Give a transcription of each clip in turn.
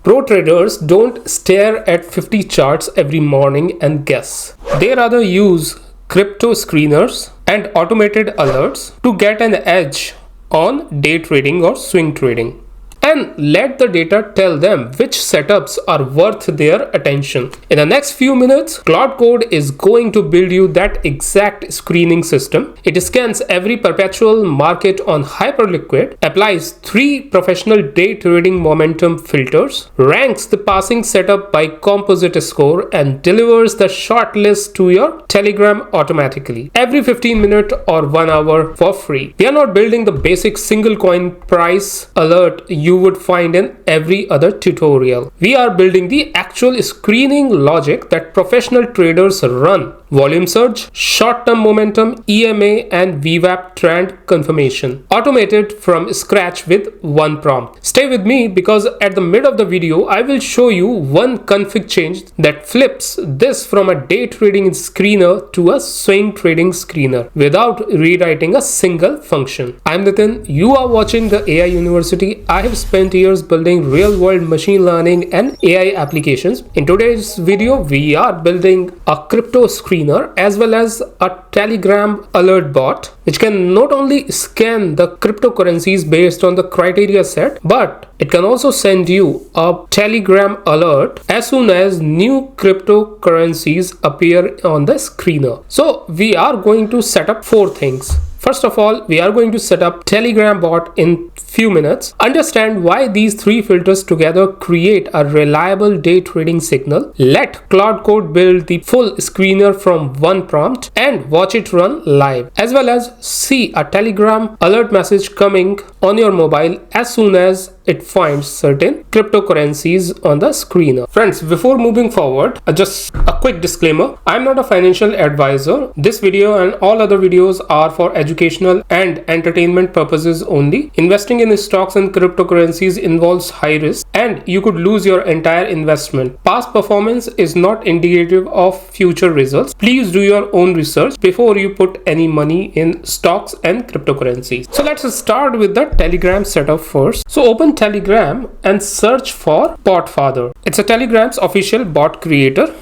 Pro traders don't stare at 50 charts every morning and guess. They rather use crypto screeners and automated alerts to get an edge on day trading or swing trading, and let the data tell them which setups are worth their attention. In the next few minutes, Claude Code is going to build you that exact screening system. It scans every perpetual market on Hyperliquid, applies 3 professional day trading momentum filters, ranks the passing setup by composite score, and delivers the short list to your Telegram automatically every 15 minutes or 1 hour for free. We are not building the basic single coin price alert you would find in every other tutorial. We are building the actual screening logic that professional traders run. Volume surge, short-term momentum, EMA, and VWAP Trend Confirmation, automated from scratch with one prompt. Stay with me because at the mid of the video, I will show you one config change that flips this from a day trading screener to a swing trading screener without rewriting a single function. I'm Nitin. You are watching the AI University. I have spent years building real-world machine learning and AI applications. In today's video, we are building a crypto screener as well as a Telegram alert bot, which can not only scan the cryptocurrencies based on the criteria set, but it can also send you a Telegram alert as soon as new cryptocurrencies appear on the screener. So we are going to set up 4 things. First of all, we are going to set up Telegram bot in few minutes, understand why these 3 filters together create a reliable day trading signal, let Claude Code build the full screener from one prompt, and watch it run live, as well as see a Telegram alert message coming on your mobile as soon as it finds certain cryptocurrencies on the screener. Friends, before moving forward, just a quick disclaimer. I'm not a financial advisor. This video and all other videos are for educational and entertainment purposes only. Investing in stocks and cryptocurrencies involves high risk and you could lose your entire investment. Past performance is not indicative of future results. Please do your own research before you put any money in stocks and cryptocurrencies. So let's start with the Telegram setup first. So open Telegram and search for BotFather. It's a Telegram's official bot creator.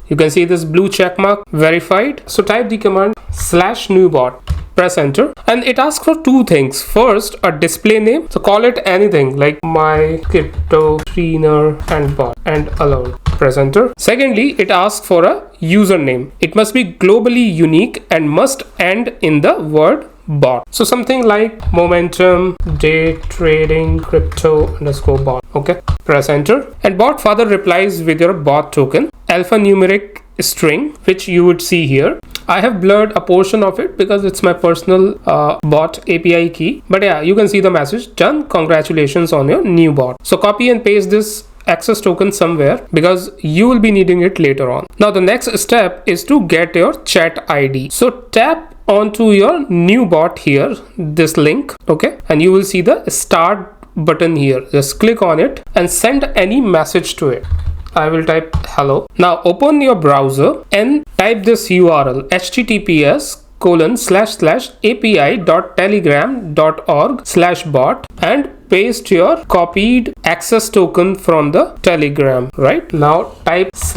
You can see this blue check mark, verified. So type the command /newbot. Press enter and it asks for 2 things. First, a display name. So call it anything like my crypto screener and bot and alone. Press enter. Secondly, it asks for a username. It must be globally unique and must end in the word bot. So something like momentum day trading crypto _ bot. Okay, press enter and BotFather replies with your bot token alphanumeric string, which you would see here. I have blurred a portion of it because it's my personal bot API key, but yeah, you can see the message done. Congratulations on your new bot. So copy and paste this access token somewhere because you will be needing it later on. Now the next step is to get your chat ID. So tap onto your new bot here, this link, okay, and you will see the start button here. Just click on it and send any message to it. I will type hello. Now open your browser and type this URL https://api.telegram.org/bot and paste your copied access token from the Telegram. Right now type /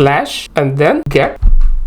and then get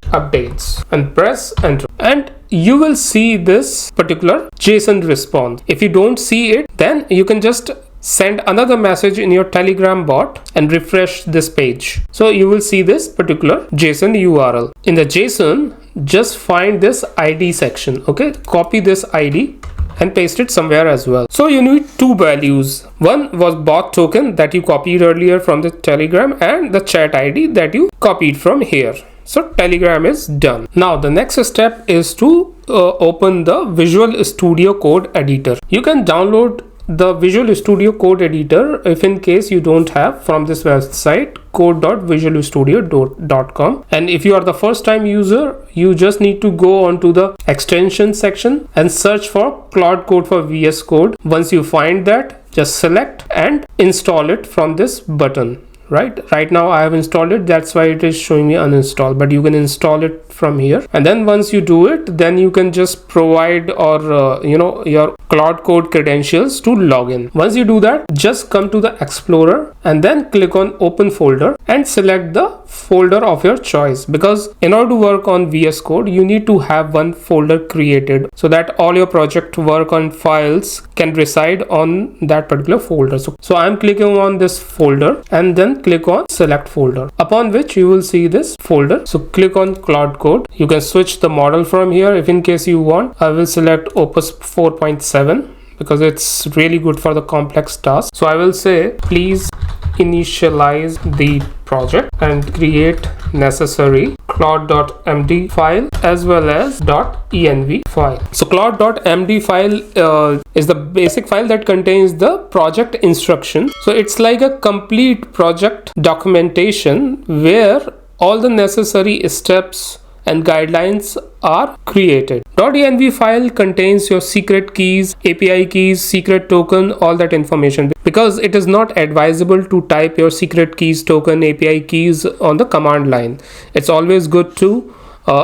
updates and press enter and you will see this particular JSON response. If you don't see it, then you can just send another message in your Telegram bot and refresh this page. So you will see this particular JSON URL. In the JSON, just find this ID section. Okay, copy this ID and paste it somewhere as well. So you need 2 values. One was bot token that you copied earlier from the Telegram and the chat ID that you copied from here. So Telegram is done. Now the next step is to open the Visual Studio Code editor. You can download the Visual Studio Code editor if in case you don't have from this website code.visualstudio.com, and if you are the first time user, you just need to go onto the extension section and search for Claude Code for VS Code. Once you find that, just select and install it from this button. right now I have installed it, that's why it is showing me uninstall, but you can install it from here. And then once you do it, then you can just provide or your Claude Code credentials to log in. Once you do that, just come to the Explorer and then click on open folder and select the folder of your choice, because in order to work on VS Code you need to have one folder created so that all your project work on files can reside on that particular folder. So I'm clicking on this folder and then click on select folder, upon which you will see this folder. So click on Claude Code. You can switch the model from here if in case you want. I will select Opus 4.7 because it's really good for the complex task. So I will say please initialize the project and create necessary claude.md file as well as .env file. So claude.md file is the basic file that contains the project instruction. So it's like a complete project documentation where all the necessary steps and guidelines are created. .env file contains your secret keys, API keys, secret token, all that information, because it is not advisable to type your secret keys, token, API keys on the command line. It's always good to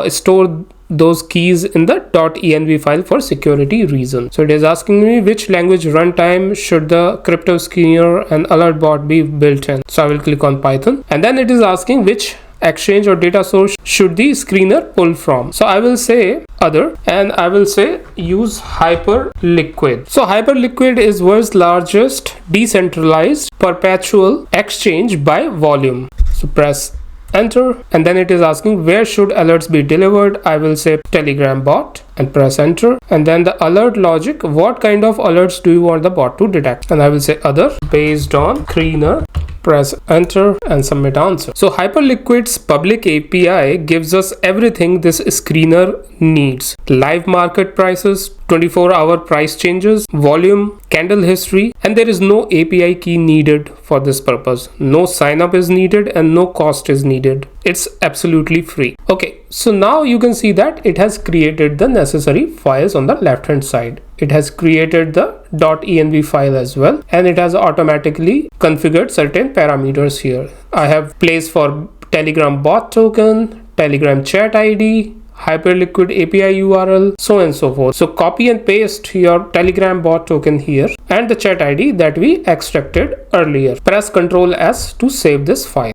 store those keys in the .env file for security reasons. So it is asking me which language runtime should the crypto screener and alert bot be built in. So I will click on Python, and then it is asking which exchange or data source should the screener pull from. So I will say other, and I will say use Hyperliquid. So Hyperliquid is world's largest decentralized perpetual exchange by volume. So press enter, and then it is asking where should alerts be delivered. I will say Telegram bot and press enter, and then the alert logic, what kind of alerts do you want the bot to detect, and I will say other based on screener. Press enter and submit answer. So Hyperliquid's public API gives us everything this screener needs: live market prices, 24-hour price changes, volume, candle history, and there is no API key needed for this purpose. No sign up is needed and no cost is needed. It's absolutely free. Okay, so now you can see that it has created the necessary files on the left hand side. It has created the .env file as well, and it has automatically configured certain parameters here. I have placed for Telegram bot token, Telegram chat ID, Hyperliquid API URL, so on and so forth. So copy and paste your Telegram bot token here and the chat ID that we extracted earlier. Press Ctrl S to save this file.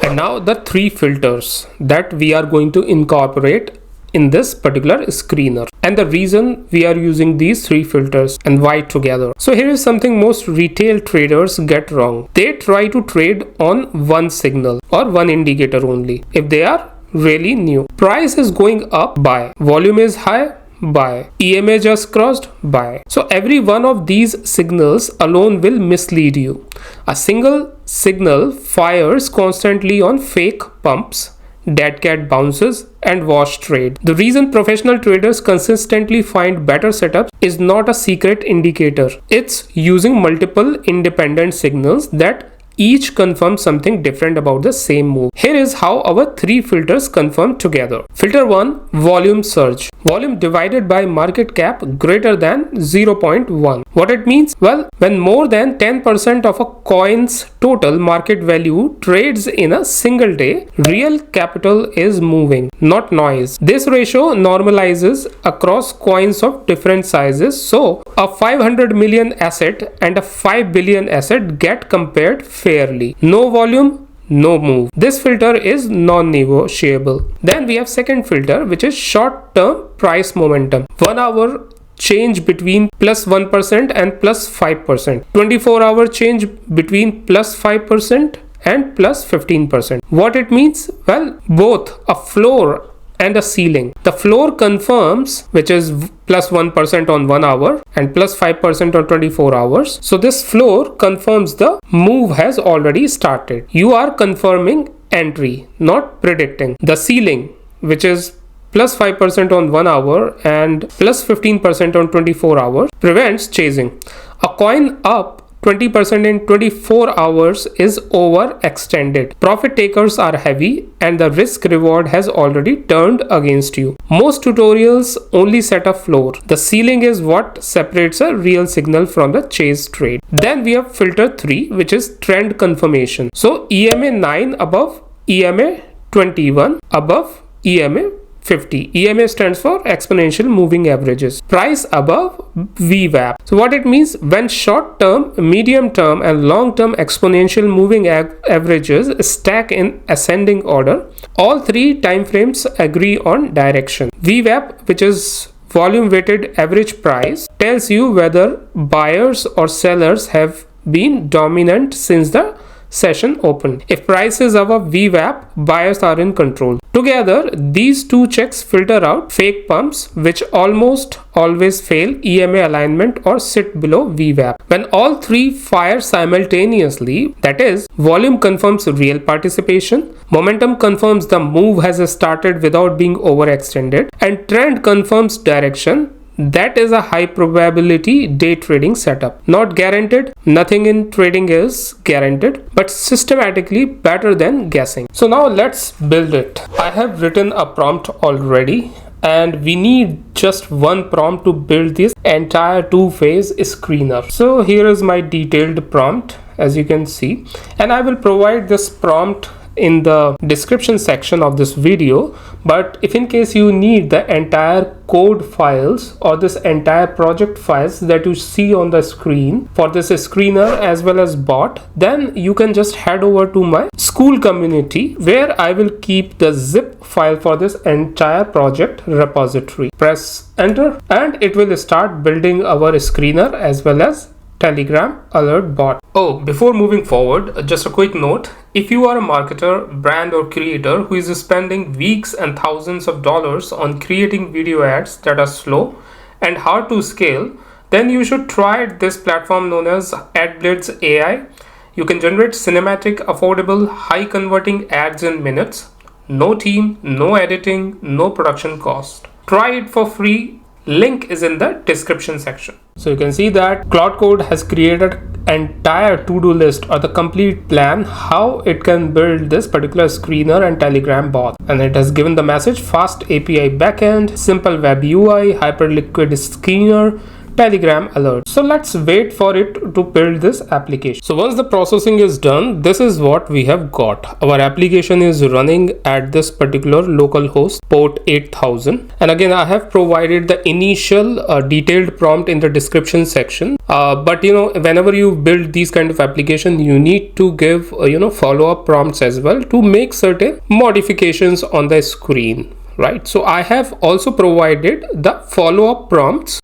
And now the three filters that we are going to incorporate in this particular screener, and the reason we are using these three filters and why together. So here is something most retail traders get wrong. They try to trade on one signal or one indicator only. If they are really new, price is going up, buy, volume is high, buy, EMA just crossed, buy. So every one of these signals alone will mislead you. A single signal fires constantly on fake pumps, dead cat bounces, and wash trade. The reason professional traders consistently find better setups is not a secret indicator. It's using multiple independent signals that each confirm something different about the same move. Here is how our three filters confirm together. Filter 1, volume surge. Volume divided by market cap greater than 0.1. What it means? Well, when more than 10% of a coin's total market value trades in a single day, real capital is moving, not noise. This ratio normalizes across coins of different sizes, so a 500 million asset and a 5 billion asset get compared fairly. No volume, no move. This filter is non-negotiable. Then we have second filter, which is short-term price momentum. 1 hour change between plus 1% and plus 5%. 24-hour change between plus 5% and plus 15%. What it means? Well, both a floor and a ceiling. The floor confirms, which is plus 1% on 1 hour and plus 5% on 24 hours. So this floor confirms the move has already started. You are confirming entry, not predicting. The ceiling, which is plus 5% on 1 hour and plus 15% on 24 hours, prevents chasing. A coin up 20% in 24 hours is overextended. Profit takers are heavy and the risk reward has already turned against you. Most tutorials only set a floor. The ceiling is what separates a real signal from the chase trade. Then we have filter 3, which is trend confirmation. So EMA 9 above EMA 21 above EMA 50. EMA stands for exponential moving averages. Price above VWAP. So what it means, when short term, medium term and long term exponential moving averages stack in ascending order, all three time frames agree on direction. VWAP, which is volume weighted average price, tells you whether buyers or sellers have been dominant since the session opened. If price is above VWAP, buyers are in control. Together, these two checks filter out fake pumps, which almost always fail EMA alignment or sit below VWAP. When all three fire simultaneously, that is, volume confirms real participation, momentum confirms the move has started without being overextended, and trend confirms direction, that is a high probability day trading setup. Not guaranteed, nothing in trading is guaranteed, but systematically better than guessing. So now let's build it. I have written a prompt already and we need just one prompt to build this entire two-phase screener. So here is my detailed prompt, as you can see, and I will provide this prompt in the description section of this video. But if in case you need the entire code files or this entire project files that you see on the screen for this screener as well as bot, then you can just head over to my school community where I will keep the zip file for this entire project repository. Press enter and it will start building our screener as well as Telegram alert bot. Oh, before moving forward, just a quick note. If you are a marketer, brand or creator who is spending weeks and thousands of dollars on creating video ads that are slow and hard to scale, then you should try this platform known as AdBlitz AI. You can generate cinematic, affordable, high converting ads in minutes. No team, no editing, no production cost. Try it for free. Link is in the description section. So you can see that Claude Code has created entire to-do list or the complete plan how it can build this particular screener and Telegram bot, and it has given the message fast API backend, simple web UI, Hyperliquid screener, Telegram alert. So let's wait for it to build this application. So once the processing is done, this is what we have got. Our application is running at this particular local host port 8000, and again I have provided the initial detailed prompt in the description section. But you know, whenever you build these kind of application, you need to give follow-up prompts as well to make certain modifications on the screen, right? So I have also provided the follow-up prompts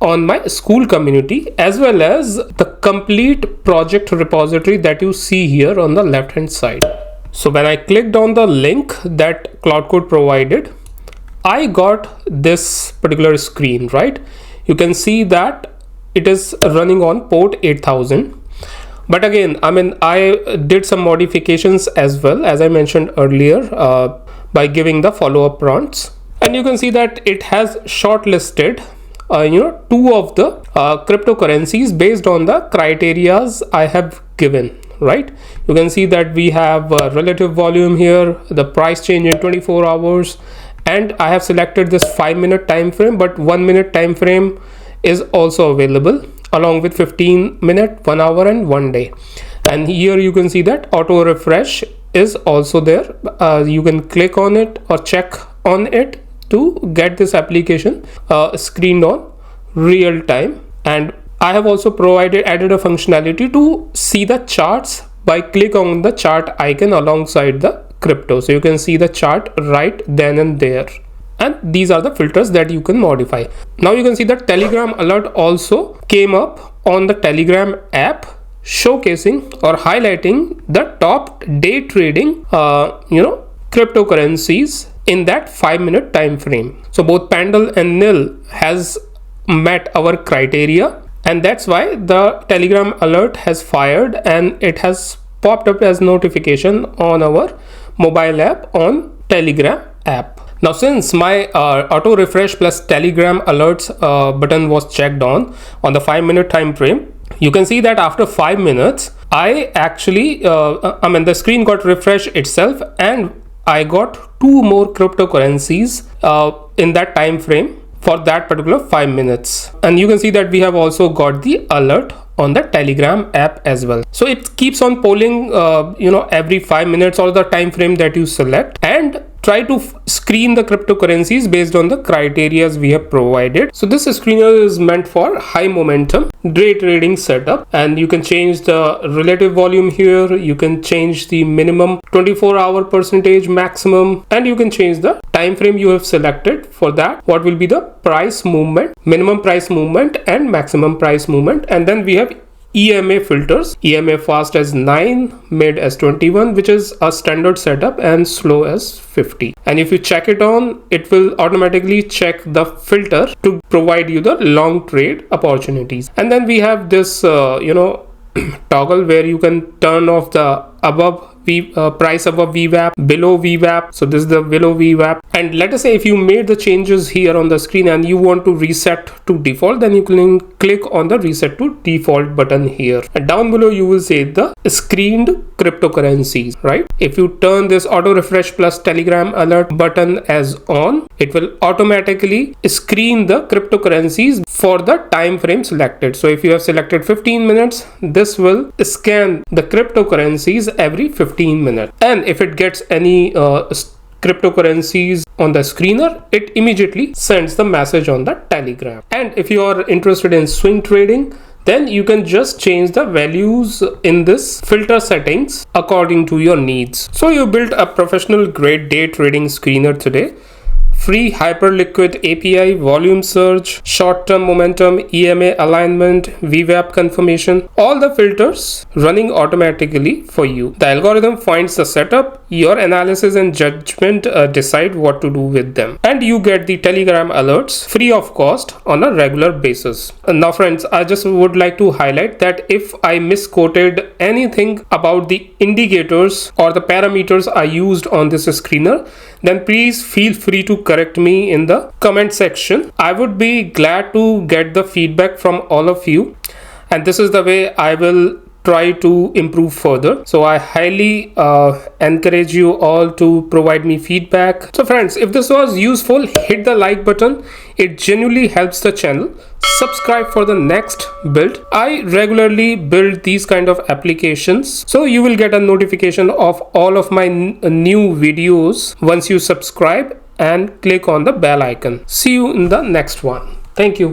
on my school community as well as the complete project repository that you see here on the left hand side. So when I clicked on the link that Claude Code provided, I got this particular screen, right? You can see that it is running on port 8000. But again, I did some modifications as well, as I mentioned earlier, by giving the follow-up prompts, and you can see that it has shortlisted two of the cryptocurrencies based on the criterias I have given, right? You can see that we have relative volume here, the price change in 24 hours, and I have selected this 5-minute time frame, but 1-minute time frame is also available along with 15-minute, 1 hour and 1 day. And here you can see that auto refresh is also there. You can click on it or check on it to get this application screened on real time. And I have also added a functionality to see the charts by click on the chart icon alongside the crypto, so you can see the chart right then and there. And these are the filters that you can modify. Now you can see that Telegram alert also came up on the Telegram app, showcasing or highlighting the top day trading cryptocurrencies in that 5-minute time frame. So both Pendle and Nil has met our criteria, and that's why the Telegram alert has fired and it has popped up as notification on our mobile app on Telegram app. Now since my auto refresh plus Telegram alerts button was checked on the 5-minute time frame, You can see that after 5 minutes, I actually, the screen got refreshed itself, and I got 2 more cryptocurrencies in that time frame for that particular 5 minutes. And you can see that we have also got the alert on the Telegram app as well. So it keeps on polling every 5 minutes or the time frame that you select, and try to screen the cryptocurrencies based on the criteria we have provided. So this screener is meant for high momentum day trading setup, and you can change the relative volume here, you can change the minimum 24-hour percentage maximum, and you can change the time frame you have selected. For that, what will be the price movement, minimum price movement and maximum price movement. And then we have EMA filters, EMA fast as 9, mid as 21, which is a standard setup, and slow as 50. And if you check it on, it will automatically check the filter to provide you the long trade opportunities. And then we have this toggle where you can turn off the above price above VWAP, below VWAP. So this is the below VWAP. And let us say if you made the changes here on the screen and you want to reset to default, then you can click on the reset to default button here. And down below you will see the screened cryptocurrencies, right? If you turn this auto refresh plus Telegram alert button as on, it will automatically screen the cryptocurrencies for the time frame selected. So if you have selected 15 minutes, this will scan the cryptocurrencies every 15 minutes. And if it gets any cryptocurrencies on the screener, it immediately sends the message on the Telegram. And if you are interested in swing trading, then you can just change the values in this filter settings according to your needs. So you built a professional grade day trading screener today. Free Hyperliquid API, volume surge, short-term momentum, EMA alignment, VWAP confirmation, all the filters running automatically for you. The algorithm finds the setup, your analysis and judgment decide what to do with them. And you get the Telegram alerts free of cost on a regular basis. Now friends, I just would like to highlight that if I misquoted anything about the indicators or the parameters I used on this screener, then please feel free to correct me in the comment section. I would be glad to get the feedback from all of you, and this is the way I will try to improve further. So I highly encourage you all to provide me feedback. So friends, if this was useful, hit the like button. It genuinely helps the channel. Subscribe for the next build. I regularly build these kind of applications, so you will get a notification of all of my new videos once you subscribe and click on the bell icon. See you in the next one. Thank you.